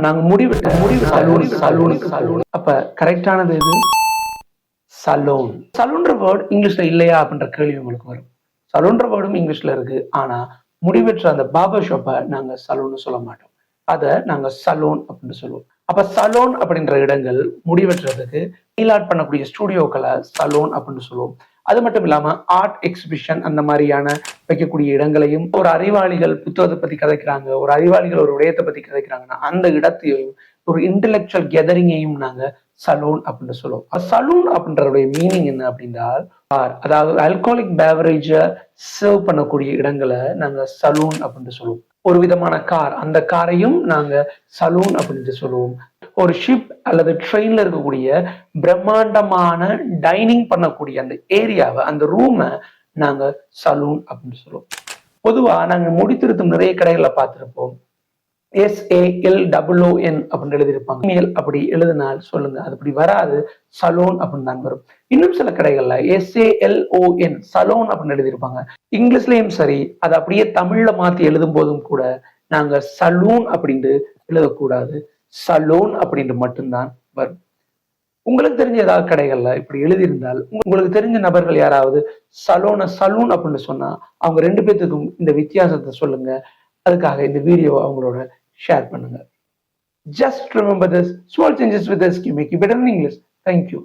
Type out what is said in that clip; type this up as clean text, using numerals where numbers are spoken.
நாங்க சலூன். அப்ப கரெக்டானது எது? சலூன். சலூன்ற வேர்ட் இங்கிலீஷ்ல இல்லையா அப்படின்ற கேள்வி உங்களுக்கு வரும். சலூன்ற வேர்டும் இங்கிலீஷ்ல இருக்கு. ஆனா முடிவெற்ற அந்த பார்பர் ஷாப்பை நாங்க சலூன்னு சொல்ல மாட்டோம். அதை நாங்க சலூன் அப்படின்னு சொல்லுவோம். அப்ப சலூன் அப்படின்ற இடங்கள் முடிவெட்டுறதுக்கு நெயில் ஆர்ட் பண்ணக்கூடிய ஸ்டுடியோக்களை சலூன் அப்படின்னு சொல்லுவோம். அது மட்டும் இல்லாம ஆர்ட் எக்ஸிபிஷன் அந்த மாதிரியான வைக்கக்கூடிய இடங்களையும், ஒரு அறிவாளிகள் புத்தகத்தை பத்தி கதைக்கிறாங்க, ஒரு அறிவாளிகள் ஒரு விடயத்தை பத்தி கதைக்கிறாங்கன்னா அந்த இடத்தையும் ஒரு இன்டெலெக்சுவல் கெதரிங்கையும் நாங்க சலூன் அப்படின்னு சொல்லுவோம். சலூன் அப்படின்றதுடைய மீனிங் என்ன அப்படின்னா, அதாவது ஆல்கோஹாலிக் பேவரேஜ சர்வ் பண்ணக்கூடிய இடங்களை நாங்க சலூன் அப்படின்னு சொல்லுவோம். ஒரு விதமான கார், அந்த காரையும் நாங்க சலூன் அப்படின்னு சொல்லுவோம். ஒரு ஷிப் அல்லது ட்ரெயின்ல இருக்கக்கூடிய பிரம்மாண்டமான டைனிங் பண்ணக்கூடிய அந்த ஏரியாவை, அந்த ரூமை நாங்க சலூன் அப்படின்னு சொல்லுவோம். பொதுவா நாங்க முடித்திருத்தும் நிறைய கடைகளை பார்த்திருப்போம். SALOON அப்படின்னு எழுதியிருப்பாங்க. அப்படி எழுதினால் சொல்லுங்க, அது அப்படி வராது, சலூன் அப்படின்னு தான் வரும். இன்னும் சில கடைகள்ல SALON சலூன் அப்படின்னு எழுதியிருப்பாங்க. இங்கிலீஷ்லயும் சரி, அதை அப்படியே தமிழ்ல மாத்தி எழுதும் போதும் கூட நாங்க சலூன் அப்படின்னு எழுதக்கூடாது, சலூன் அப்படின்னு மட்டும்தான் வரும். உங்களுக்கு தெரிஞ்ச ஏதாவது கடைகள்ல இப்படி எழுதியிருந்தால், உங்களுக்கு தெரிஞ்ச நபர்கள் யாராவது சலூன் அப்படின்னு சொன்னா அவங்க 2 பேத்துக்கும் இந்த வித்தியாசத்தை சொல்லுங்க. அதுக்காக இந்த வீடியோ அவங்களோட ஷேர் பண்ணுங்க. Just remember this, small changes with us can make you better in English. Thank you.